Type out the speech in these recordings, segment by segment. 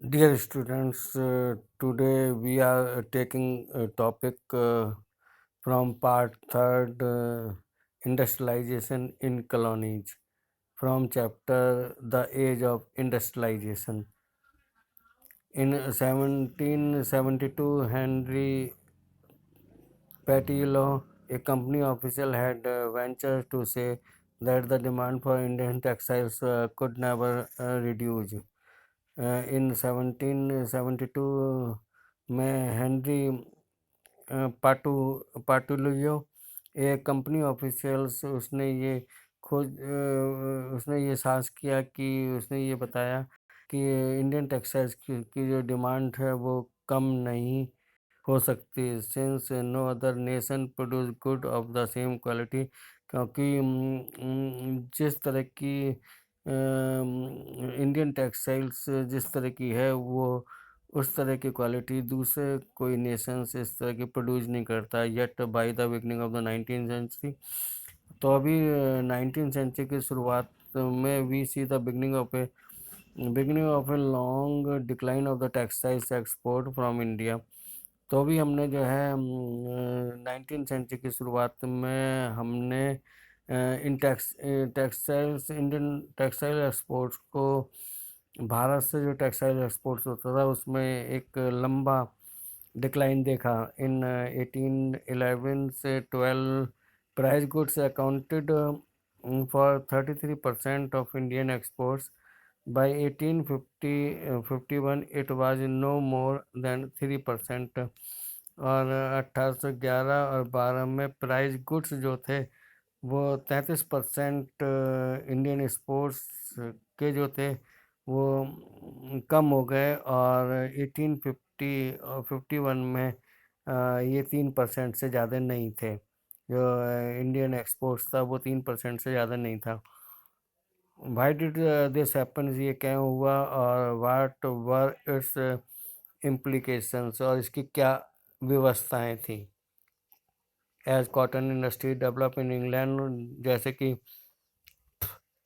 Dear students, today we are taking a topic from part third, industrialization in colonies, from chapter The Age of Industrialization. In 1772, Henry Petillo, a company official, had ventured to say that the demand for Indian textiles could never reduce. In 1772 में Henry पाटू पाटुलियो एक company officials उसने ये साहस किया कि उसने ये बताया कि इंडियन टेक्सटाइल्स की जो डिमांड है वो कम नहीं हो सकती since no other nation produce good of the same quality क्योंकि जिस तरह की इंडियन टेक्सटाइल्स जिस तरह की है वो उस तरह की क्वालिटी दूसरे कोई नेशंस इस तरह की प्रोड्यूस नहीं करता yet by the beginning of the 19th century. तो अभी 19th सेंचुरी की शुरुआत में we see the beginning of a long decline of the textiles export from India. तो अभी हमने जो है 19th सेंचुरी की शुरुआत में हमने इन टेक्सटाइल्स इंडियन टेक्सटाइल एक्सपोर्ट्स को भारत से जो टेक्सटाइल एक्सपोर्ट्स होता था उसमें एक लंबा डिक्लाइन देखा। इन 1811 से 12 price goods accounted for 33% of Indian exports. By 1851 it was no more than 3%। और 1811 और 12 में प्राइस गुड्स जो थे वो 33% इंडियन एक्सपोर्ट्स के जो थे वो कम हो गए और 1851 में ये 3% से ज़्यादा नहीं थे। जो इंडियन एक्सपोर्ट्स था वो 3% से ज़्यादा नहीं था। वाई डिड दिस हैपन, ये क्या हुआ और वाट वर इट्स इम्प्लीकेशंस और इसकी क्या व्यवस्थाएं थी। As cotton industry develop in England, जैसे कि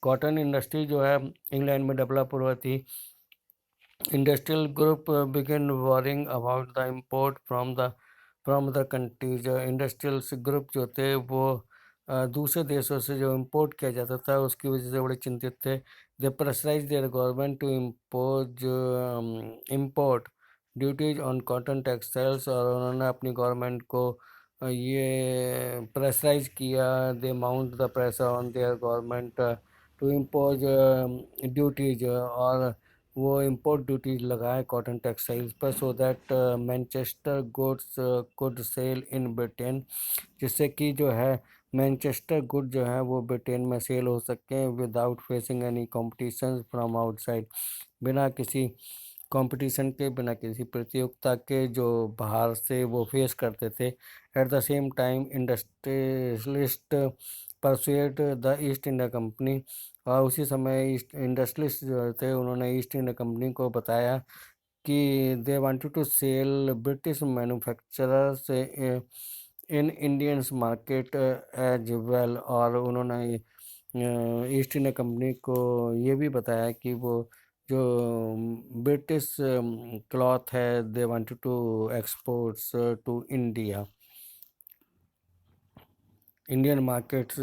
कॉटन इंडस्ट्री जो है इंग्लैंड में डेवलप हुआ थी। Industrial group begin warring about the import from the countries. Industrial group जो थे वो दूसरे देशों से जो इम्पोर्ट किया जाता था उसकी वजह से बड़े चिंतित थे। They pressurise their government to import duties on cotton textiles, और उन्होंने अपनी गवर्नमेंट को ये प्रेशराइज किया। They mount the pressure on their government to impose duties, और वो इम्पोर्ट ड्यूटीज लगाए कॉटन टेक्सटाइल्स पर so that Manchester goods could sell in Britain, जिससे कि जो है मैनचेस्टर गुड जो है वो ब्रिटेन में सेल हो सकें without facing any competition from outside, बिना किसी कंपटीशन के, बिना किसी प्रतियोगिता के जो बाहर से वो फेस करते थे। At the same time industrialist persuade the east India company, और उसी समय ईस्ट इंडस्ट्रियलिस्ट जो थे उन्होंने ईस्ट इंडिया कंपनी को बताया कि they wanted to sell British manufacturers in Indians market as well, और उन्होंने ईस्ट इंडिया कंपनी को ये भी बताया कि वो जो ब्रिटिश क्लॉथ है they wanted to exports to India Indian markets.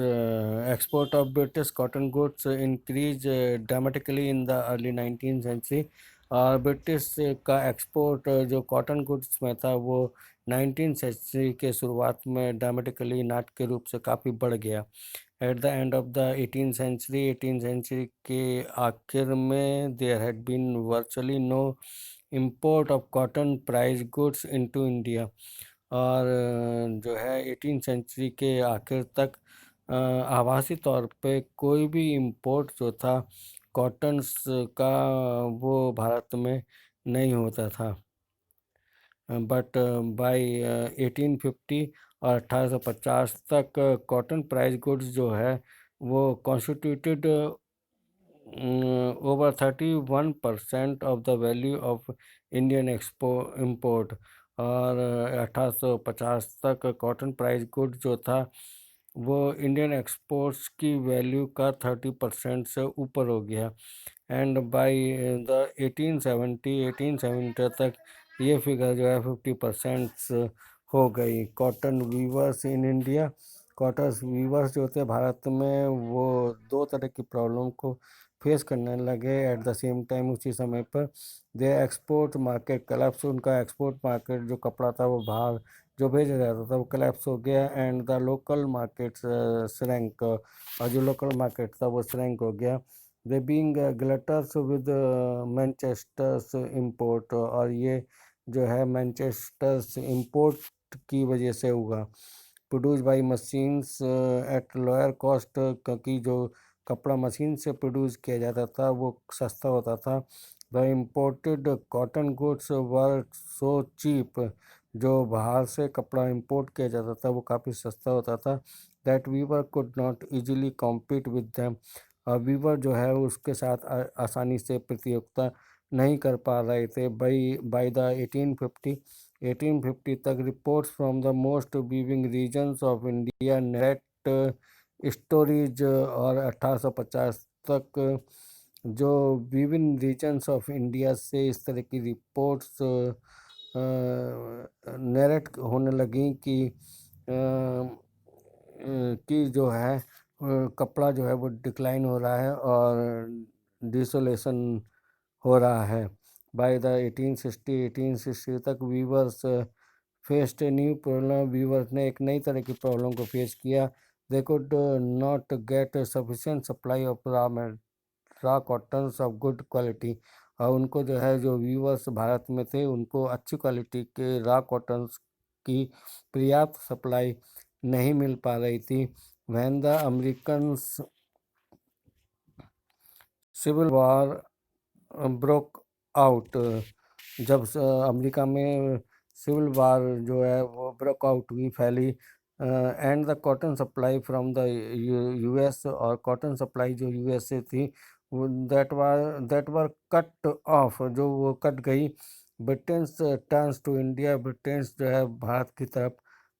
Export of British cotton goods increased dramatically in the early 19th century, और ब्रिटिश का एक्सपोर्ट जो कॉटन गुड्स में था वो 19th सेंचुरी के शुरुआत में ड्रामेटिकली नाट के रूप से काफ़ी बढ़ गया। At the end of the 18th century के आखिर में there had been virtually no import of cotton price goods into India, और जो है 18th सेंचुरी के आखिर तक आभासी तौर पे कोई भी इम्पोर्ट जो था कॉटन्स का वो भारत में नहीं होता था। बट बाय 1850 और 1850 तक कॉटन प्राइस गुड्स जो है वो constituted over 31% of the value of Indian import, और 1850 तक कॉटन प्राइस गुड जो था वो इंडियन एक्सपोर्ट्स की वैल्यू का 30% से ऊपर हो गया। एंड बाई द 1870 तक ये फिगर जो है 50% हो गई। Cotton weavers in India, cotton weavers जो होते हैं भारत में, वो दो तरह की प्रॉब्लम को फेस करने लगे एट द सेम टाइम उसी समय पर। दे एक्सपोर्ट मार्केट कलेप्स, उनका एक्सपोर्ट मार्केट जो कपड़ा था वो बाहर जो भेजा जाता था वो कलेप्स हो गया। And the local market shrank, और जो लोकल मार्केट था वो श्रैंक हो गया। दे बीइंग ग्लटर्स विद मैनचेस्टर्स इम्पोर्ट, और ये जो है मैनचेस्टर्स इम्पोर्ट की वजह से हुआ। Produce by machines at lower cost, क्योंकि जो कपड़ा मशीन से प्रोड्यूस किया जाता था वो सस्ता होता था। The imported cotton goods were so cheap, जो बाहर से कपड़ा इंपोर्ट किया जाता था वो काफ़ी सस्ता होता था। That weaver could not easily compete with them, weaver जो है उसके साथ आसानी से प्रतियोगिता नहीं कर पा रहे थे। बाई द 1850 तक reports from the most weaving regions of India net stories, और 1850 तक जो विभिन्न रीजन्स ऑफ इंडिया से इस तरह की रिपोर्ट्स नरेट होने लगी कि जो है कपड़ा जो है वो डिक्लाइन हो रहा है और डिसोलेशन हो रहा है। बाय द 1860 तक weavers faced a new problem, weavers ने एक नई तरह की प्रॉब्लम को फेस किया। They could not get sufficient supply of raw cottons of good quality, और उनको जो है जो वीवर्स भारत में थे उनको अच्छी क्वालिटी के रॉ कॉटन्स की पर्याप्त सप्लाई नहीं मिल पा रही थी। When the American civil war broke out, जब अमेरिका में सिविल वार जो है वो ब्रोक आउट हुई, फैली। And the cotton supply from the US, और कॉटन सप्लाई जो यूएस से थी दैट वर कट ऑफ, जो वो कट गई। Britain's turns to India, Britain's जो है भारत की तरफ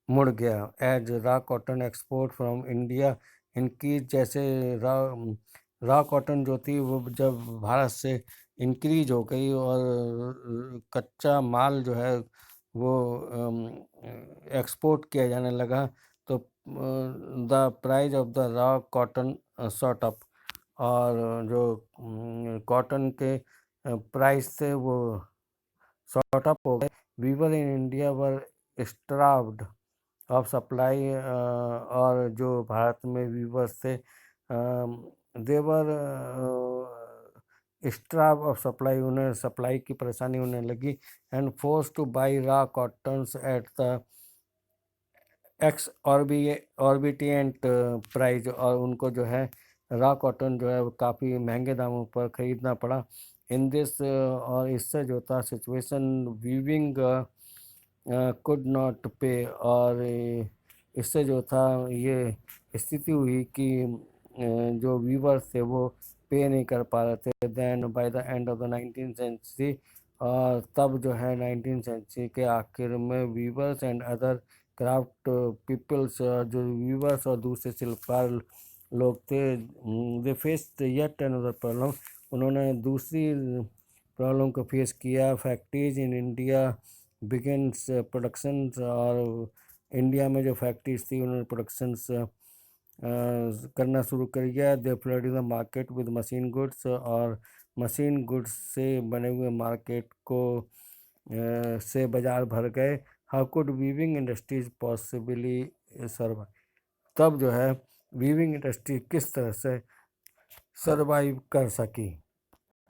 मुड़ गया। As raw cotton export from India इनकी, जैसे रॉ रॉ कॉटन जो थी वो जब भारत से इंक्रीज हो गई और कच्चा माल जो है वो एक्सपोर्ट किया जाने लगा, तो the price of the raw cotton shot up, और जो कॉटन के प्राइस थे वो शॉट अप हो गए। Weaver in India were starved of supply, और जो भारत में वीवर्स थे देवर स्ट्राव ऑफ सप्लाई, उन्हें सप्लाई की परेशानी होने लगी। And forced to buy raw cottons at the exorbitant price, और उनको जो है रॉ कॉटन जो है वो काफ़ी महंगे दामों पर ख़रीदना पड़ा। इन दिस, और इससे जो था सिचुएशन वीविंग कुड नॉट पे, और इससे जो था ये स्थिति हुई कि जो वीवर्स थे वो पे नहीं कर पा रहे थे। Then by the end of the 19th century, और तब जो है 19th सेंचुरी के आखिर में weavers and other craft peoples, जो वीवर्स और दूसरे शिल्पकार लोग थे, they faced yet another problem, उन्होंने दूसरी प्रॉब्लम को फेस किया। Factories in India begins productions, और इंडिया में जो फैक्ट्रीज थी उन्होंने प्रोडक्शंस करना शुरू कर दिया। They flood the market with machine goods, और मशीन गुड्स से बने हुए मार्केट को से बाजार भर गए। How could weaving industries possibly survive, तब जो है वीविंग इंडस्ट्री किस तरह से सर्वाइव कर सकी।